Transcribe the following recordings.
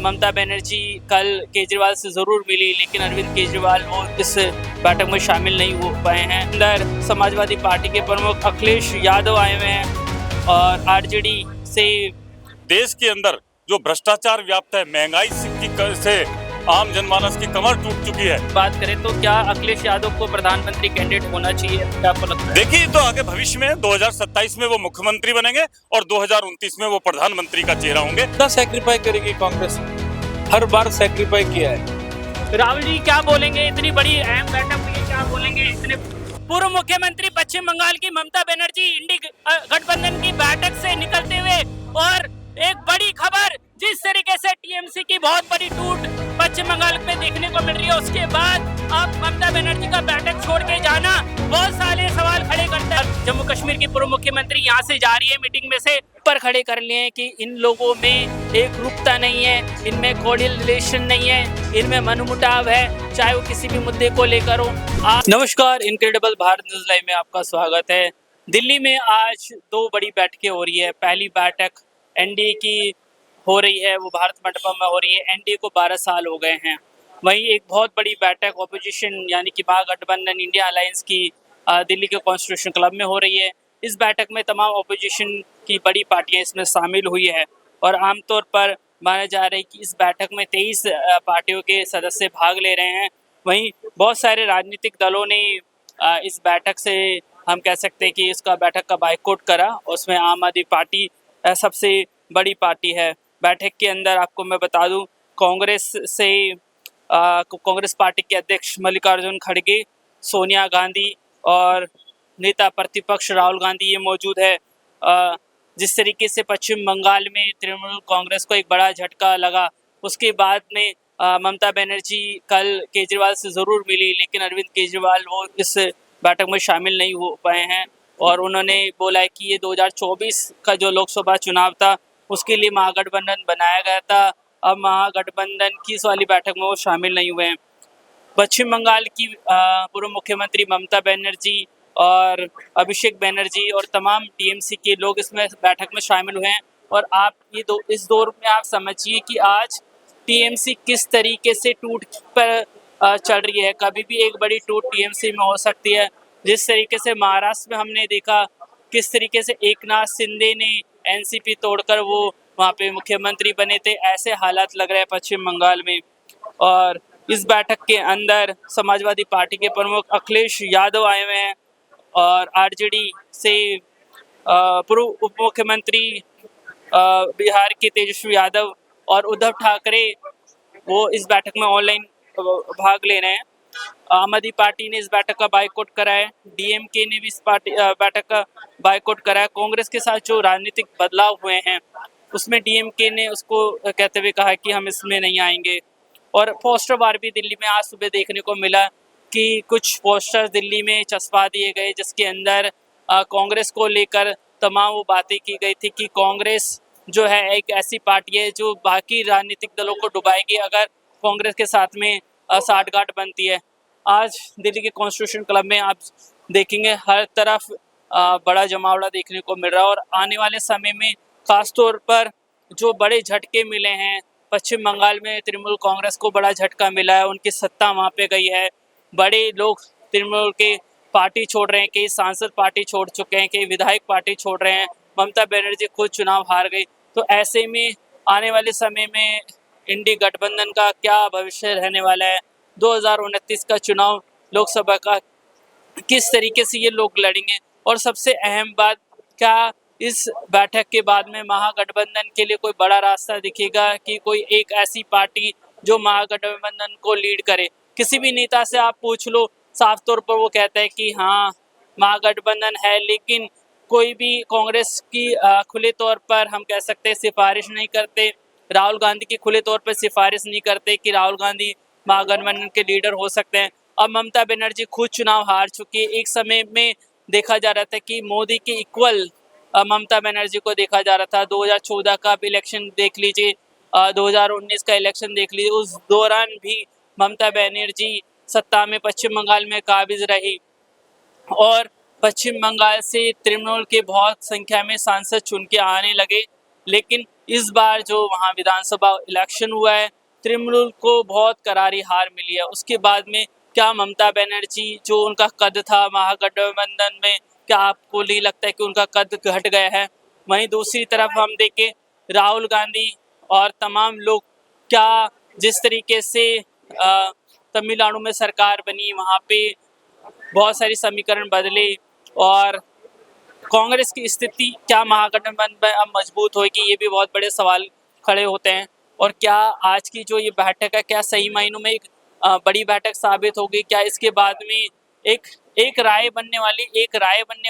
ममता बनर्जी कल केजरीवाल से ज़रूर मिली, लेकिन अरविंद केजरीवाल वो इस बैठक में शामिल नहीं हो पाए हैं। अंदर समाजवादी पार्टी के प्रमुख अखिलेश यादव आए हुए हैं और आरजेडी से देश के अंदर जो भ्रष्टाचार व्याप्त है, महंगाई से आम जनमानस की कमर टूट चुकी है। बात करें तो क्या अखिलेश यादव को प्रधानमंत्री कैंडिडेट होना चाहिए, क्या आपको लगता है? देखिए, तो आगे भविष्य में 2027 में वो मुख्यमंत्री बनेंगे और 2029 में वो प्रधानमंत्री का चेहरा होंगे। कितना सैक्रिफाई करेगी कांग्रेस? हर बार सैक्रिफाई किया है। राहुल जी क्या बोलेंगे, इतनी बड़ी अहम बैठक हुई है, क्या बोलेंगे? इतने पूर्व मुख्यमंत्री पश्चिम बंगाल की ममता बनर्जी इंडी गठबंधन की बैठक से निकलते हुए, और एक बड़ी खबर, जिस तरीके से टीएमसी की बहुत बड़ी टूट पश्चिम बंगाल में देखने को मिल रही है, उसके बाद अब ममता बनर्जी का बैठक छोड़ के जाना बहुत सारे सवाल खड़े करता है। जम्मू कश्मीर की पूर्व मुख्यमंत्री यहाँ से जा रही है मीटिंग में से, पर खड़े कर लिए हैं कि इन लोगों में एक रूपता नहीं है, इनमें कोऑर्डिनेशन रिलेशन नहीं है, इनमें मनमुटाव है, चाहे वो किसी भी मुद्दे को लेकर हो। नमस्कार, इनक्रेडिबल भारत न्यूज लाइव में आपका स्वागत है। दिल्ली में आज दो बड़ी बैठकें हो रही है। पहली बैठक एनडीए की हो रही है, वो भारत मंडपम में हो रही है। एनडीए को 12 साल हो गए हैं। वहीं एक बहुत बड़ी बैठक ऑपोजिशन यानी कि महागठबंधन इंडिया अलायंस की दिल्ली के कॉन्स्टिट्यूशन क्लब में हो रही है। इस बैठक में तमाम ऑपोजिशन की बड़ी पार्टियां इसमें शामिल हुई है और आमतौर पर माना जा रहा है कि इस बैठक में 23 पार्टियों के सदस्य भाग ले रहे हैं। वहीं बहुत सारे राजनीतिक दलों ने इस बैठक से हम कह सकते हैं कि इसका बैठक का बायकॉट करा। उसमें आम आदमी पार्टी सबसे बड़ी पार्टी है। बैठक के अंदर आपको मैं बता दूं, कांग्रेस पार्टी के अध्यक्ष मल्लिकार्जुन खड़गे, सोनिया गांधी और नेता प्रतिपक्ष राहुल गांधी ये मौजूद है। जिस तरीके से पश्चिम बंगाल में तृणमूल कांग्रेस को एक बड़ा झटका लगा, उसके बाद में ममता बनर्जी कल केजरीवाल से ज़रूर मिली, लेकिन अरविंद केजरीवाल वो इस बैठक में शामिल नहीं हो पाए हैं और उन्होंने बोला है कि ये 2024 का जो लोकसभा चुनाव था उसके लिए महागठबंधन बनाया गया था। अब महागठबंधन की इस वाली बैठक में वो शामिल नहीं हुए हैं। पश्चिम बंगाल की पूर्व मुख्यमंत्री ममता बनर्जी और अभिषेक बनर्जी और तमाम टीएमसी के लोग इसमें बैठक में शामिल हुए हैं। और आप इस दौर में आप समझिए कि आज टीएमसी किस तरीके से टूट पर चल रही है। कभी भी एक बड़ी टूट टीएमसी में हो सकती है। जिस तरीके से महाराष्ट्र में हमने देखा किस तरीके से एकनाथ शिंदे ने एनसीपी तोड़कर वो वहाँ पे मुख्यमंत्री बने थे, ऐसे हालात लग रहे हैं पश्चिम बंगाल में। और इस बैठक के अंदर समाजवादी पार्टी के प्रमुख अखिलेश यादव आए हुए हैं और आरजेडी से पूर्व उप मुख्यमंत्री बिहार के तेजस्वी यादव और उद्धव ठाकरे वो इस बैठक में ऑनलाइन भाग ले रहे हैं। आम आदमी पार्टी ने इस बैठक का बायकॉट करा है। डीएमके ने भी इस बैठक का बायकॉट करा है। कांग्रेस के साथ जो राजनीतिक बदलाव हुए हैं उसमें डीएमके ने उसको कहते हुए कहा कि हम इसमें नहीं आएंगे। और पोस्टर वार भी दिल्ली में आज सुबह देखने को मिला कि कुछ पोस्टर दिल्ली में चस्पा दिए गए, जिसके अंदर कांग्रेस को लेकर तमाम वो बातें की गई थी कि कांग्रेस जो है एक ऐसी पार्टी है जो बाकी राजनीतिक दलों को डुबाएगी अगर कांग्रेस के साथ में साठगांठ बनती है। आज दिल्ली के कॉन्स्टिट्यूशन क्लब में आप देखेंगे हर तरफ बड़ा जमावड़ा देखने को मिल रहा है। और आने वाले समय में खास तौर पर जो बड़े झटके मिले हैं, पश्चिम बंगाल में तृणमूल कांग्रेस को बड़ा झटका मिला है, उनकी सत्ता वहाँ पे गई है। बड़े लोग तृणमूल के पार्टी छोड़ रहे हैं, कई सांसद पार्टी छोड़ चुके हैं, कई विधायक पार्टी छोड़ रहे हैं। ममता बनर्जी खुद चुनाव हार गई। तो ऐसे में आने वाले समय में इंडी गठबंधन का क्या भविष्य रहने वाला है, 2029 का चुनाव लोकसभा का किस तरीके से ये लोग लड़ेंगे। और सबसे अहम बात, क्या इस बैठक के बाद में महागठबंधन के लिए कोई बड़ा रास्ता दिखेगा कि कोई एक ऐसी पार्टी जो महागठबंधन को लीड करे। किसी भी नेता से आप पूछ लो, साफ तौर पर वो कहता है कि हाँ महागठबंधन है, लेकिन कोई भी कांग्रेस की खुले तौर पर हम कह सकते हैं सिफारिश नहीं करते। राहुल गांधी की खुले तौर पर सिफारिश नहीं करते कि राहुल गांधी महागठबंधन के लीडर हो सकते हैं। अब ममता बनर्जी खुद चुनाव हार चुकी है। एक समय में देखा जा रहा था कि मोदी के इक्वल ममता बनर्जी को देखा जा रहा था। 2014 का भी इलेक्शन देख लीजिए, 2019 का इलेक्शन देख लीजिए, उस दौरान भी ममता बनर्जी सत्ता में पश्चिम बंगाल में काबिज रही और पश्चिम बंगाल से तृणमूल के बहुत संख्या में सांसद चुन के आने लगे। लेकिन इस बार जो वहाँ विधानसभा इलेक्शन हुआ है, तृणमूल को बहुत करारी हार मिली है। उसके बाद में क्या ममता बनर्जी जो उनका कद था महागठबंधन में, क्या आपको नहीं लगता है कि उनका कद घट गया है? वहीं दूसरी तरफ हम देखें राहुल गांधी और तमाम लोग, क्या जिस तरीके से तमिलनाडु में सरकार बनी, वहाँ पे बहुत सारी समीकरण बदले और कांग्रेस की स्थिति क्या महागठबंधन में अब मजबूत होगी, ये भी बहुत बड़े सवाल खड़े होते हैं। और क्या आज की जो ये बैठक है, क्या सही मायनों में एक बड़ी बैठक साबित होगी? क्या इसके बाद में एक राय बनने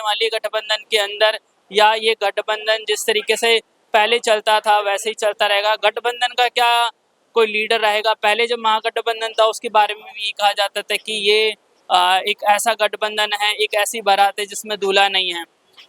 वाली गठबंधन के अंदर, या ये गठबंधन जिस तरीके से पहले चलता था वैसे ही चलता रहेगा? गठबंधन का क्या कोई लीडर रहेगा? पहले जब महागठबंधन था उसके बारे में भी कहा जाता था कि ये एक ऐसा गठबंधन है, एक ऐसी बारात है जिसमें दूल्हा नहीं है।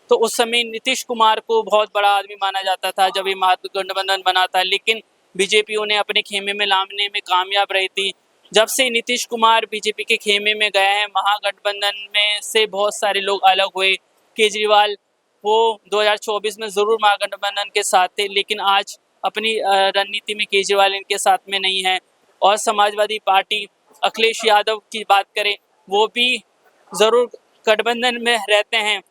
तो उस समय नीतीश कुमार को बहुत बड़ा आदमी माना जाता था जब ये महागठबंधन बना था, लेकिन बीजेपी उन्हें अपने खेमे में लाने में कामयाब रही थी। जब से नीतीश कुमार बीजेपी के खेमे में गए हैं, महागठबंधन में से बहुत सारे लोग अलग हुए। केजरीवाल वो 2024 में ज़रूर महागठबंधन के साथ थे, लेकिन आज अपनी रणनीति में केजरीवाल इनके साथ में नहीं है। और समाजवादी पार्टी, अखिलेश यादव की बात करें, वो भी ज़रूर गठबंधन में रहते हैं,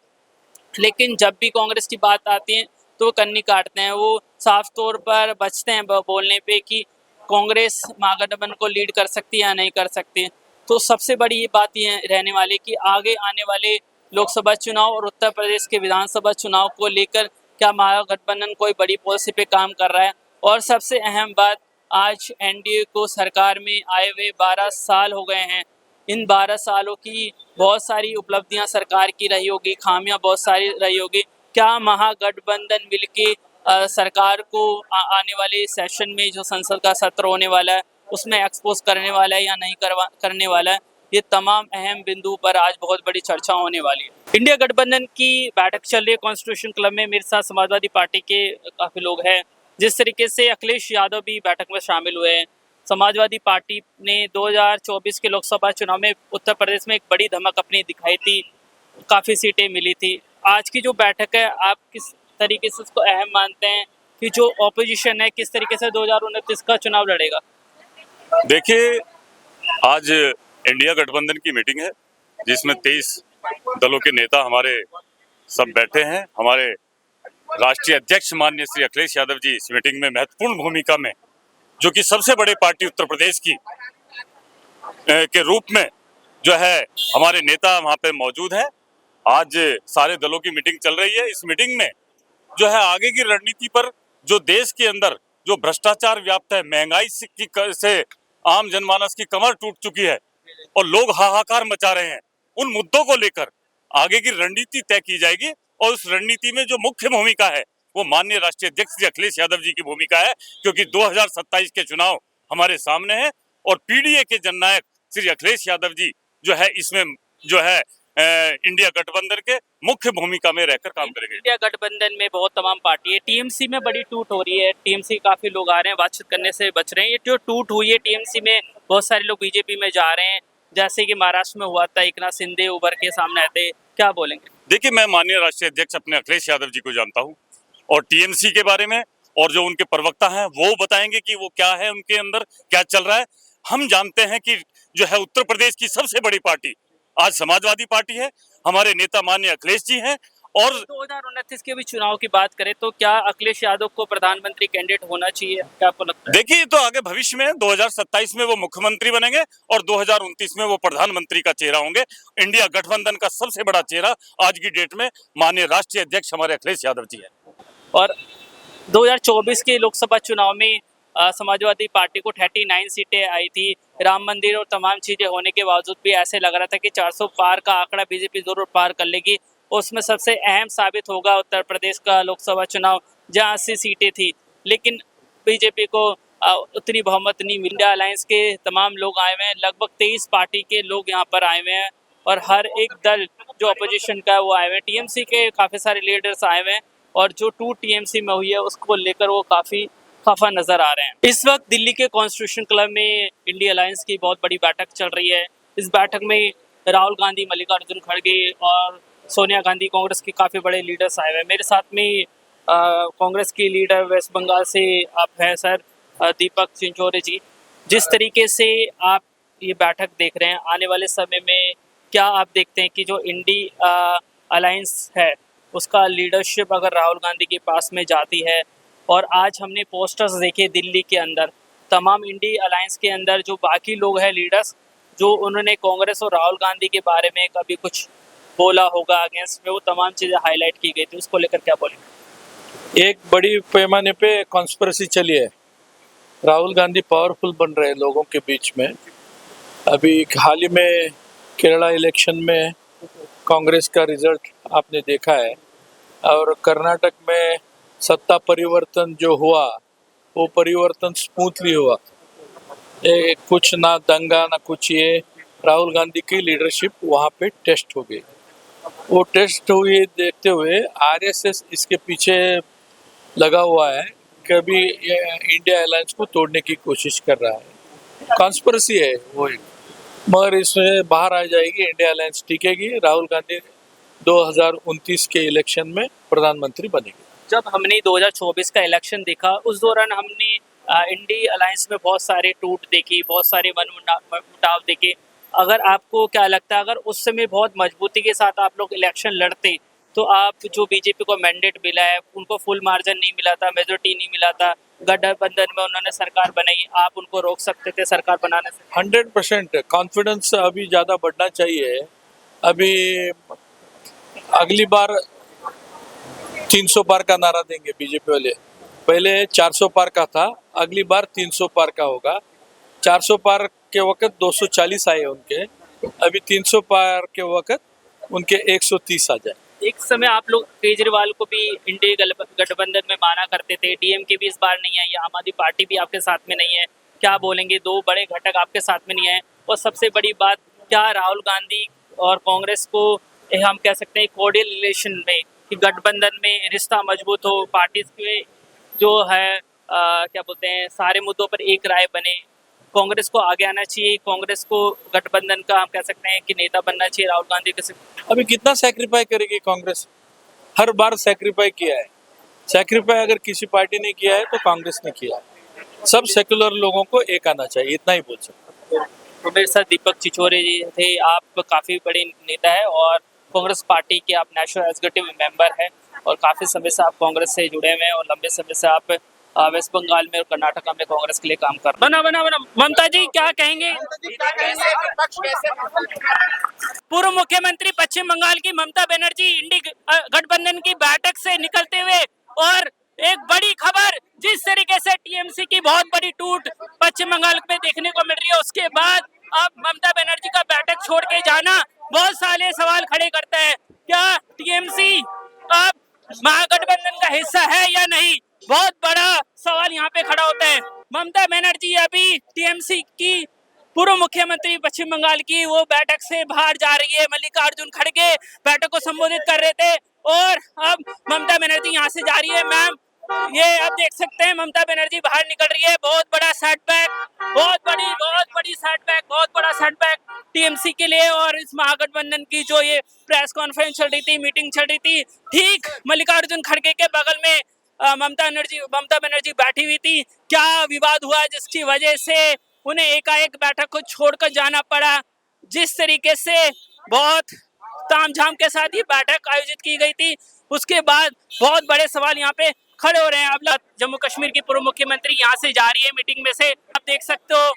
लेकिन जब भी कांग्रेस की बात आती है तो वो कन्नी काटते हैं। वो साफ तौर पर बचते हैं बोलने पे कि कांग्रेस महागठबंधन को लीड कर सकती है या नहीं कर सकती। तो सबसे बड़ी ये बात ये रहने वाली कि आगे आने वाले लोकसभा चुनाव और उत्तर प्रदेश के विधानसभा चुनाव को लेकर क्या महागठबंधन कोई बड़ी पॉलिसी पे काम कर रहा है। और सबसे अहम बात, आज एनडीए को सरकार में आए हुए 12 साल हो गए हैं। इन 12 सालों की बहुत सारी उपलब्धियां सरकार की रही होगी, खामियां बहुत सारी रही होगी। क्या महागठबंधन मिलके सरकार को आने वाले सेशन में जो संसद का सत्र होने वाला है उसमें एक्सपोज करने वाला है या नहीं करने वाला है? ये तमाम अहम बिंदु पर आज बहुत बड़ी चर्चा होने वाली है। इंडिया गठबंधन की बैठक चल रही है कॉन्स्टिट्यूशन क्लब में। मेरे साथ समाजवादी पार्टी के काफ़ी लोग हैं। जिस तरीके से अखिलेश यादव भी बैठक में शामिल हुए हैं। समाजवादी पार्टी ने 2024 के लोकसभा चुनाव में उत्तर प्रदेश में एक बड़ी धमक अपनी दिखाई थी, काफ़ी सीटें मिली थी। आज की जो बैठक है, आप किस तरीके से उसको अहम मानते हैं कि जो ऑपोजिशन है किस तरीके से 2029 का चुनाव लड़ेगा? देखिए, आज इंडिया गठबंधन की मीटिंग है जिसमें 23 दलों के नेता हमारे सब बैठे हैं। हमारे राष्ट्रीय अध्यक्ष माननीय श्री अखिलेश यादव जी इस मीटिंग में महत्वपूर्ण भूमिका में, जो कि सबसे बड़े पार्टी उत्तर प्रदेश की के रूप में जो है हमारे नेता वहाँ पे मौजूद हैं। आज सारे दलों की मीटिंग चल रही है। इस मीटिंग में जो है आगे की रणनीति पर, जो देश के अंदर जो भ्रष्टाचार व्याप्त है, महंगाई से आम जनमानस की कमर टूट चुकी है और लोग हाहाकार मचा रहे हैं, उन मुद्दों को लेकर आगे की रणनीति तय की जाएगी। और उस रणनीति में जो मुख्य भूमिका है वो माननीय राष्ट्रीय अध्यक्ष श्री अखिलेश यादव जी की भूमिका है, क्योंकि 2027 के चुनाव हमारे सामने हैं और पीडीए के जननायक श्री अखिलेश यादव जी जो है इसमें जो है इंडिया गठबंधन के मुख्य भूमिका में रहकर काम करेंगे। इंडिया गठबंधन में बहुत तमाम पार्टी है। टीएमसी में बड़ी टूट हो रही है। टीएमसी काफी लोग आ रहे हैं, बातचीत करने से बच रहे हैं। ये जो टूट हुई है टीएमसी में, बहुत सारे लोग बीजेपी में जा रहे हैं, जैसे कि महाराष्ट्र में हुआ था, एकनाथ शिंदे उभर के सामने आए थे। क्या बोलेंगे? देखिए, मैं माननीय राष्ट्रीय अध्यक्ष अपने अखिलेश यादव जी को जानता हूँ और टीएमसी के बारे में, और जो उनके प्रवक्ता हैं वो बताएंगे कि वो क्या है, उनके अंदर क्या चल रहा है। हम जानते हैं कि जो है उत्तर प्रदेश की सबसे बड़ी पार्टी आज समाजवादी पार्टी है। हमारे नेता माननीय अखिलेश जी हैं। और 2029 के भी चुनाव की बात करें तो क्या अखिलेश यादव को प्रधानमंत्री कैंडिडेट होना चाहिए? क्या आपको लगता है? देखिए, तो आगे भविष्य में 2027 में वो मुख्यमंत्री बनेंगे और 2029 में वो प्रधानमंत्री का चेहरा होंगे। इंडिया गठबंधन का सबसे बड़ा चेहरा आज की डेट में माननीय राष्ट्रीय अध्यक्ष हमारे अखिलेश यादव जी है। और 2024 के लोकसभा चुनाव में समाजवादी पार्टी को 39 सीटें आई थी। राम मंदिर और तमाम चीज़ें होने के बावजूद भी ऐसे लग रहा था कि 400 पार का आंकड़ा बीजेपी जरूर पार कर लेगी। उसमें सबसे अहम साबित होगा उत्तर प्रदेश का लोकसभा चुनाव, जहां 80 सीटें थी, लेकिन बीजेपी को उतनी बहुमत नहीं मिली। इंडिया अलायंस के तमाम लोग आए हुए हैं, लगभग 23 पार्टी के लोग यहाँ पर आए हुए हैं और हर एक दल जो अपोजिशन का है वो आए हुए हैं। टीएमसी के काफ़ी सारे लीडर्स आए हुए हैं और जो टूट टीएमसी में हुई है उसको लेकर वो काफ़ी खफा नजर आ रहे हैं। इस वक्त दिल्ली के कॉन्स्टिट्यूशन क्लब में इंडिया अलायंस की बहुत बड़ी बैठक चल रही है। इस बैठक में राहुल गांधी, मल्लिकार्जुन खड़गे और सोनिया गांधी, कांग्रेस के काफ़ी बड़े लीडर्स आए हुए हैं। मेरे साथ में कांग्रेस की लीडर वेस्ट बंगाल से आप हैं सर, दीपक चिंचोरे जी। जिस तरीके से आप ये बैठक देख रहे हैं, आने वाले समय में क्या आप देखते हैं कि जो इंडी अलायंस है उसका लीडरशिप अगर राहुल गांधी के पास में जाती है, और आज हमने पोस्टर्स देखे दिल्ली के अंदर, तमाम इंडी अलायंस के अंदर जो बाकी लोग हैं लीडर्स, जो उन्होंने कांग्रेस और राहुल गांधी के बारे में कभी कुछ बोला होगा अगेंस्ट में, वो तमाम चीज़ें हाईलाइट की गई थी, उसको लेकर क्या बोलेंगे? एक बड़ी पैमाने पे कॉन्स्पिरेसी चली है। राहुल गांधी पावरफुल बन रहे हैं लोगों के बीच में। अभी हाल ही में केरला इलेक्शन में कांग्रेस का रिजल्ट आपने देखा है, और कर्नाटक में सत्ता परिवर्तन जो हुआ वो परिवर्तन स्मूथली हुआ। कुछ ना दंगा ना कुछ, ये राहुल गांधी की लीडरशिप वहाँ पे टेस्ट हो गई। वो टेस्ट हुई देखते हुए आरएसएस इसके पीछे लगा हुआ है, कभी इंडिया अलायंस को तोड़ने की कोशिश कर रहा है। कॉन्स्पिरेसी है वो एक, मगर इसमें बाहर आ जाएगी, इंडिया अलायंस टिकेगी, राहुल गांधी 2029 के इलेक्शन में प्रधानमंत्री बनेगी। जब हमने 2024 का इलेक्शन देखा, उस दौरान हमने इंडी अलायंस में बहुत सारे टूट देखी, बहुत सारे मनमुटाव देखे। अगर आपको क्या लगता है, अगर उस समय बहुत मजबूती के साथ आप लोग इलेक्शन लड़ते, तो आप जो बीजेपी को मैंडेट मिला है, उनको फुल मार्जिन नहीं मिला था, मेजोरिटी नहीं मिला था, गठबंधन में उन्होंने सरकार बनाई, आप उनको रोक सकते थे सरकार बनाने से? 100% कॉन्फिडेंस अभी ज़्यादा बढ़ना चाहिए। अभी अगली बार 300 पार का नारा देंगे बीजेपी वाले। पहले 400 पार का था, अगली बार 300 पार का होगा। 400 पार के वक्त 240 आए उनके, अभी 300 पार के वक्त उनके 130 आ जाए। एक समय आप लोग केजरीवाल को भी इंडिया गठबंधन में माना करते थे, डीएमके भी इस बार नहीं आई, आम आदमी पार्टी भी आपके साथ में नहीं है, क्या बोलेंगे? दो बड़े घटक आपके साथ में नहीं है। और सबसे बड़ी बात, क्या राहुल गांधी और कांग्रेस को हम कह सकते हैं कोऑर्डिनेट रिलेशन में, कि गठबंधन में रिश्ता मजबूत हो, पार्टी के जो है क्या बोलते हैं, सारे मुद्दों पर एक राय बने, कांग्रेस को आगे आना चाहिए, कांग्रेस को गठबंधन का हम कह सकते हैं कि नेता बनना चाहिए राहुल गांधी के? अभी कितना सैक्रिफाई करेगी कांग्रेस? हर बार सैक्रिफाई किया है। सैक्रिफाई अगर किसी पार्टी ने किया है तो कांग्रेस ने किया है। सब सेक्युलर लोगों को एक आना चाहिए, इतना ही बोल सकते हैं। तो मेरे साथ दीपक चिचोरे जी थे। आप काफ़ी बड़े नेता है और कांग्रेस पार्टी के आप नेशनल एग्जीक्यूटिव मेंबर हैं, और काफ़ी समय से आप कांग्रेस से जुड़े हुए हैं, और लंबे समय से आप वेस्ट बंगाल में और कर्नाटका में कांग्रेस के लिए काम कर रहे हैं। बना ममता जी क्या कहेंगे? पूर्व मुख्यमंत्री पश्चिम बंगाल की ममता बनर्जी इंडी गठबंधन की बैठक से निकलते हुए, और एक बड़ी खबर, जिस तरीके से टीएमसी की बहुत बड़ी टूट पश्चिम बंगाल में देखने को मिल रही है, उसके बाद अब ममता बनर्जी का बैठक छोड़ के जाना बहुत सारे सवाल खड़े करता है। क्या टीएमसी अब महागठबंधन का हिस्सा है या नहीं, बहुत बड़ा सवाल यहाँ पे खड़ा होता है। ममता बनर्जी अभी टीएमसी की पूर्व मुख्यमंत्री पश्चिम बंगाल की, वो बैठक से बाहर जा रही है। मल्लिकार्जुन खड़गे बैठक को संबोधित कर रहे थे, और अब ममता बनर्जी यहाँ से जा रही है। मैम, ये आप देख सकते हैं ममता बनर्जी बाहर निकल रही है। बहुत बड़ा सेटबैक, बहुत बड़ी सेटबैक, बहुत बड़ा सेटबैक टीएमसी के लिए। और इस महागठबंधन की जो ये प्रेस कॉन्फ्रेंस चल रही थी, मीटिंग चल रही थी, ठीक मल्लिकार्जुन खड़गे के बगल में ममता बनर्जी बैठी हुई थी। क्या विवाद हुआ जिसकी वजह से उन्हें एकाएक बैठक को छोड़कर जाना पड़ा? जिस तरीके से बहुत तामझाम के साथ ये बैठक आयोजित की गई थी, उसके बाद बहुत बड़े सवाल यहाँ पे खड़े हो रहे हैं। अब जम्मू कश्मीर की पूर्व मुख्यमंत्री यहाँ से जा रही है मीटिंग में से, आप देख सकते हो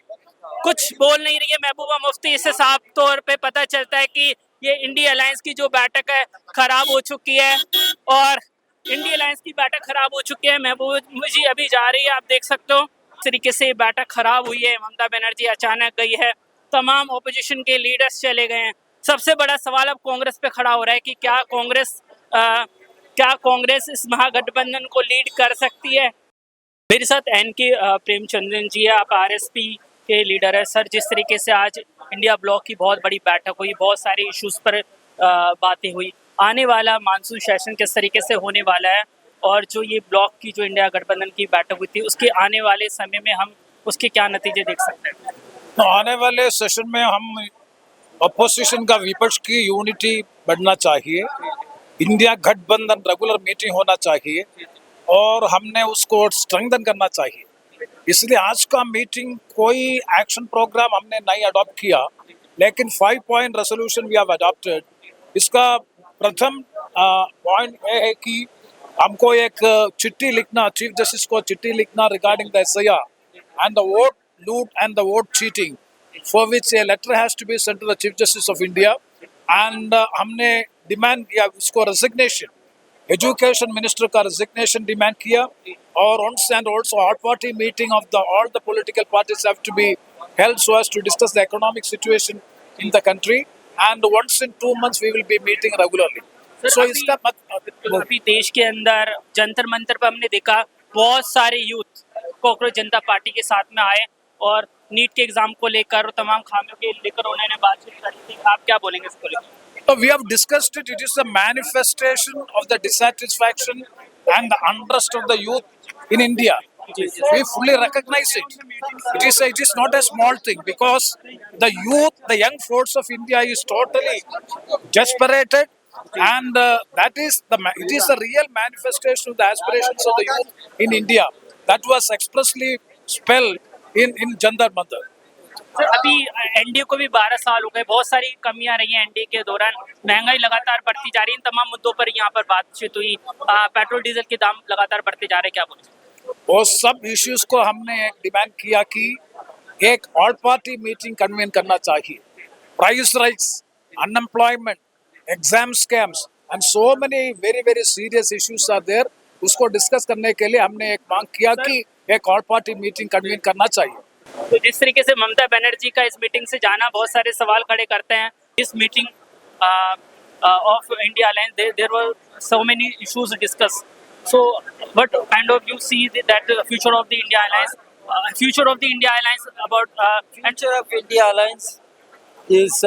कुछ बोल नहीं रही है महबूबा मुफ्ती। इससे साफ तौर पे पता चलता है कि ये इंडिया अलायंस की जो बैठक है खराब हो चुकी है, और इंडिया अलायंस की बैठक खराब हो चुकी है। महबूबा जी अभी जा रही है, आप देख सकते हो इस तरीके से बैठक खराब हुई है। ममता बनर्जी अचानक गई है, तमाम ओपोजिशन के लीडर्स चले गए हैं। सबसे बड़ा सवाल अब कांग्रेस पे खड़ा हो रहा है कि क्या कांग्रेस इस महागठबंधन को लीड कर सकती है? मेरे साथ एनके प्रेमचंद्रन जी है, आप आरएसपी के लीडर है। सर, जिस तरीके से आज इंडिया ब्लॉक की बहुत बड़ी बैठक हुई, बहुत सारे इश्यूज पर बातें हुई, आने वाला मानसून सेशन किस तरीके से होने वाला है, और जो ये ब्लॉक की जो इंडिया गठबंधन की बैठक हुई थी, उसके आने वाले समय में हम उसके क्या नतीजे देख सकते हैं? तो आने वाले सेशन में हम अपोजिशन का, विपक्ष की यूनिटी बढ़ना चाहिए। इंडिया गठबंधन रेगुलर मीटिंग होना चाहिए, और हमने उसको स्ट्रेंथन करना चाहिए। इसलिए आज का मीटिंग कोई एक्शन प्रोग्राम हमने नहीं अडॉप्ट किया, लेकिन 5 point resolution we have adopted. इसका प्रथम पॉइंट ये है कि हमको एक चिट्ठी लिखना, चीफ जस्टिस को चिट्ठी लिखना regarding the SIR and the vote loot and the vote cheating, for which a letter has to be sent to the Chief Justice of India. And हमने डिमांड किया उसको रेजिग्नेशन, एजुकेशन मिनिस्टर का resignation demand किया, और once and also hot party meeting of all the political parties have to be held so as to discuss the economic situation in the country, and once in 2 months we will be meeting regularly. So इसका अभी देश के अंदर जंतर मंतर पर हमने देखा बहुत सारे यूथ कॉकरोच जनता पार्टी के साथ में आए और नीट के एग्जाम को लेकर और तमाम खामियों के लेकर उन्होंने बातचीत करी थी। आप क्या बोलेंगे इसको लेकर? So we have discussed it. It is a manifestation of the dissatisfaction and the unrest of the youth in India. We fully recognize it. It is not a small thing, because the youth, the young force of India is totally desperated, and it is a real manifestation of the aspirations of the youth in India that was expressly spelled in Jantar Mantar. Sir अभी NDA को भी 12 साल हो गए, बहुत सारी कमियां रही हैं एनडीए के दौरान, महंगाई लगातार बढ़ती जा रही है, इन तमाम मुद्दों पर यहाँ पर बातचीत हुई, पेट्रोल डीजल के दाम लगातार बढ़ते जा रहे हैं, क्या बोलें? वो सब इश्यूज को हमने डिमांड किया कि एक ऑल पार्टी मीटिंग कन्वीन करना चाहिए। Price rights, unemployment, exam scams and so many very very serious issues are there. उसको डिस्कस करने के लिए हमने एक मांग किया कि एक ऑल पार्टी मीटिंग कन्वीन करना चाहिए। तो जिस तरीके से ममता बनर्जी का इस मीटिंग से जाना बहुत सारे सवाल खड़े करते हैं, इस meeting of India alliance there were so many issues discuss, so what kind of you see that future of the India alliance, about Future of India Alliance is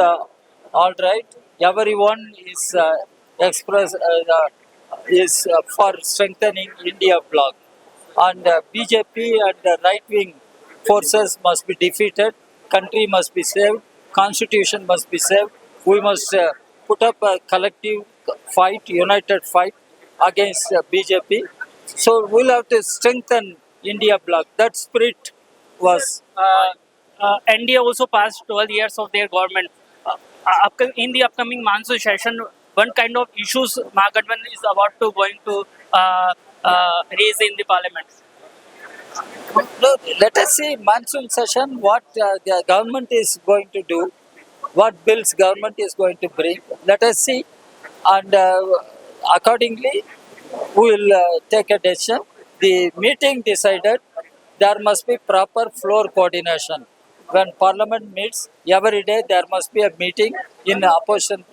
all right. Everyone is for strengthening India bloc, and BJP and right wing forces must be defeated. Country must be saved. Constitution must be saved. We must put up a collective fight, united fight against BJP. So we'll have to strengthen India bloc. That spirit was. NDA also passed 12 years of their government. In the upcoming monsoon session, one kind of issues Mahagathbandhan is about to going to raise in the parliament. Let us see monsoon session what the government is going to do, what bills government is going to bring. Let us see, and accordingly we will take a decision. The meeting decided there must be proper floor coordination. When parliament meets, every day there must be a meeting in the opposition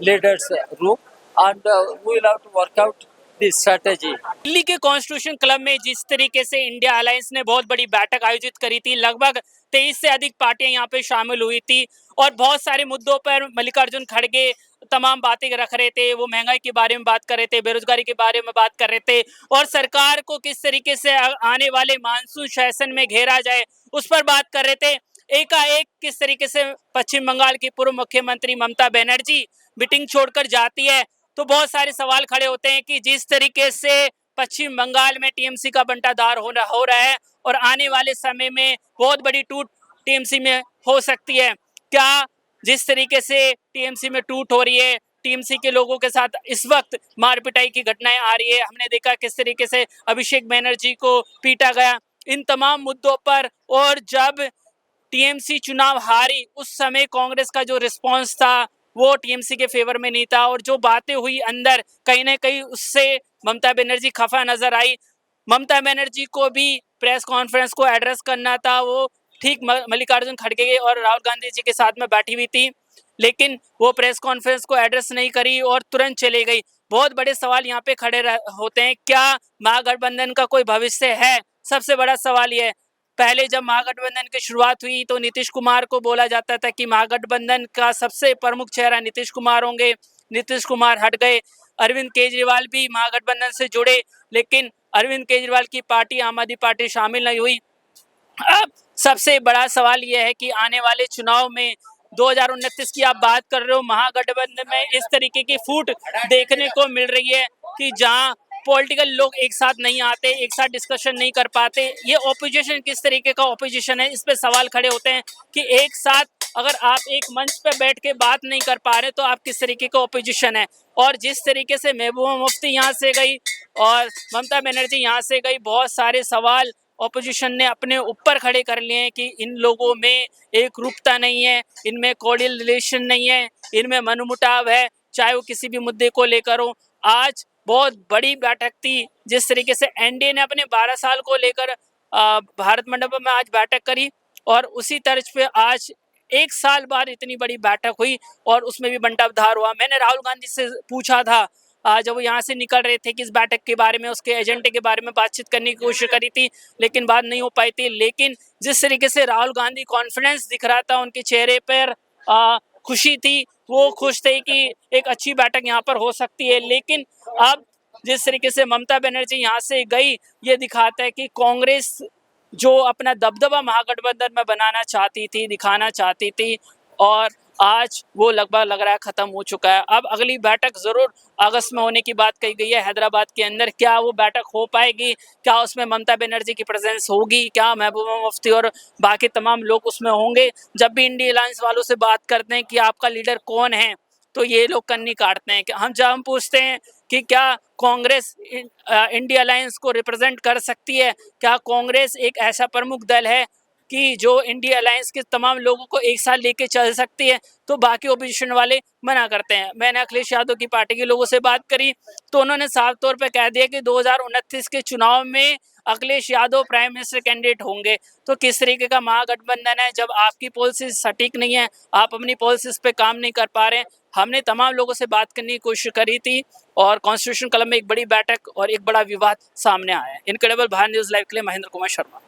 leaders room, and we will have to work out the strategy. Delhi के constitution club में जिस तरीके से India alliance ने बहुत बड़ी बैठक आयोजित करी थी, लगभग 23 से अधिक पार्टियां यहाँ पे शामिल हुई थी और बहुत सारे मुद्दों पर मल्लिकार्जुन खड़गे तमाम बातें रख रहे थे। वो महंगाई के बारे में बात कर रहे थे, बेरोजगारी के बारे में बात कर रहे थे और सरकार को किस तरीके से आने वाले मानसून सेशन में घेरा जाए उस पर बात कर रहे थे। एकाएक किस तरीके से पश्चिम बंगाल की पूर्व मुख्यमंत्री ममता बनर्जी मीटिंग छोड़कर जाती है, तो बहुत सारे सवाल खड़े होते हैं कि जिस तरीके से पश्चिम बंगाल में टीएमसी का बंटाधार हो रहा है और आने वाले समय में बहुत बड़ी टूट टीएमसी में हो सकती है। क्या जिस तरीके से टीएमसी में टूट हो रही है, टीएमसी के लोगों के साथ इस वक्त मार पिटाई की घटनाएं आ रही है, हमने देखा किस तरीके से अभिषेक बनर्जी को पीटा गया, इन तमाम मुद्दों पर, और जब टीएमसी चुनाव हारी उस समय कांग्रेस का जो रिस्पांस था वो टीएमसी के फेवर में नहीं था और जो बातें हुई अंदर कहीं ना कहीं उससे ममता बनर्जी खफा नजर आई। ममता बनर्जी को भी प्रेस कॉन्फ्रेंस को एड्रेस करना था, वो ठीक मल्लिकार्जुन खड़गे और राहुल गांधी जी के साथ में बैठी हुई थी, लेकिन वो प्रेस कॉन्फ्रेंस को एड्रेस नहीं करी और तुरंत चली गई। बहुत बड़े सवाल यहाँ पे खड़े होते हैं, क्या महागठबंधन का कोई भविष्य है? सबसे बड़ा सवाल ये है। पहले जब महागठबंधन की शुरुआत हुई तो नीतीश कुमार को बोला जाता था कि महागठबंधन का सबसे प्रमुख चेहरा नीतीश कुमार होंगे, नीतीश कुमार हट गए। अरविंद केजरीवाल भी महागठबंधन से जुड़े, लेकिन अरविंद केजरीवाल की पार्टी आम आदमी पार्टी शामिल नहीं हुई। अब सबसे बड़ा सवाल यह है कि आने वाले चुनाव में 2029 की आप बात कर रहे हो, महागठबंधन में इस तरीके की फूट देखने को मिल रही है कि जहां पॉलिटिकल लोग एक साथ नहीं आते, एक साथ डिस्कशन नहीं कर पाते। ये ऑपोजिशन किस तरीके का ऑपोजिशन है, इस पे सवाल खड़े होते हैं कि एक साथ अगर आप एक मंच पे बैठ के बात नहीं कर पा रहे तो आप किस तरीके का ऑपोजिशन है। और जिस तरीके से महबूबा मुफ्ती यहाँ से गई और ममता बनर्जी यहाँ से गई, बहुत सारे सवाल ऑपोजिशन ने अपने ऊपर खड़े कर लिए हैं कि इन लोगों में एक रूपता नहीं है, इनमें कोऑर्डिनल रिलेशन नहीं है, इनमें मनमुटाव है, चाहे वो किसी भी मुद्दे को लेकर हो। आज बहुत बड़ी बैठक थी, जिस तरीके से एनडीए ने अपने 12 साल को लेकर भारत मंडपम में आज बैठक करी और उसी तर्ज पे आज 1 साल बाद इतनी बड़ी बैठक हुई और उसमें भी बंटाधार हुआ। मैंने राहुल गांधी से पूछा था जब वो यहाँ से निकल रहे थे कि इस बैठक के बारे में, उसके एजेंडे के बारे में बातचीत करने की कोशिश करी थी, लेकिन बात नहीं हो पाई थी। लेकिन जिस तरीके से राहुल गांधी कॉन्फिडेंस दिख रहा था, उनके चेहरे पर खुशी थी, वो खुश थे कि एक अच्छी बैठक यहाँ पर हो सकती है। लेकिन अब जिस तरीके से ममता बनर्जी यहाँ से गई, ये दिखाता है कि कांग्रेस जो अपना दबदबा महागठबंधन में बनाना चाहती थी, दिखाना चाहती थी, और आज वो लगभग लग रहा है खत्म हो चुका है। अब अगली बैठक जरूर अगस्त में होने की बात कही गई है हैदराबाद के अंदर। क्या वो बैठक हो पाएगी, क्या उसमें ममता बनर्जी की प्रेजेंस होगी, क्या महबूबा मुफ्ती और बाकी तमाम लोग उसमें होंगे? जब भी इंडिया अलायंस वालों से बात करते हैं कि आपका लीडर कौन है, तो ये लोग कन्नी काटते हैं। जब हम पूछते हैं कि क्या कांग्रेस इंडिया अलायंस को रिप्रेजेंट कर सकती है, क्या कांग्रेस एक ऐसा प्रमुख दल है कि जो इंडिया अलायंस के तमाम लोगों को एक साथ लेके चल सकती है, तो बाकी ओपोजिशन वाले मना करते हैं। मैंने अखिलेश यादव की पार्टी के लोगों से बात करी तो उन्होंने साफ तौर पे कह दिया कि 2029 के चुनाव में Akhilesh Yadav prime minister candidate होंगे। तो किस तरीके का महागठबंधन है जब आपकी पॉलिसी सटीक नहीं है, आप अपनी पॉलिसीज पे काम नहीं कर पा रहे हैं। हमने तमाम लोगों से बात करने की कोशिश करी थी और कॉन्स्टिट्यूशन क्लब में एक बड़ी बैठक और एक बड़ा विवाद सामने आया है। इनक्रेडिबल भारत न्यूज़ लाइव के लिए महेंद्र कुमार शर्मा।